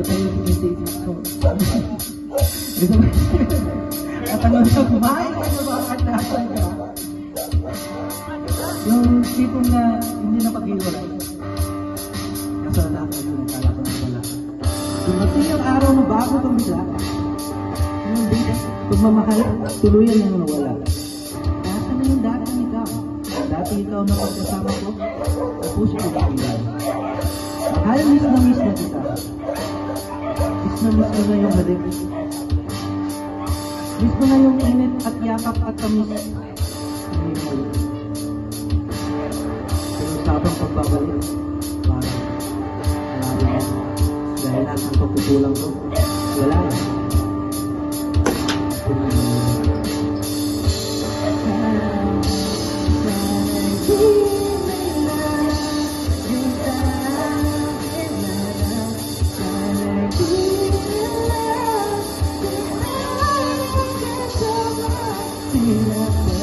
sa'yo yung messages ko. At ang mga kumain ka na ba at nasan ka? Yung tipong na hindi na pag-iwalay. Kaso na ako yung nakala ko na wala. Dumating yung araw na bago itong bigla. Yung pagmamahal, tuluyan yung nawala. Dati na yung dati ikaw. Dati ikaw na pagkasama ko, tapos ko ba ilan? Mahal, miss na kita. Miss na na yung halik. Miss mo na yung init at yakap at tamis. Hindi mo ulit. Pero sa abang pagbabalik, parang alarin mo. Dahil lang ang pagkukulang ko, wala yan. Love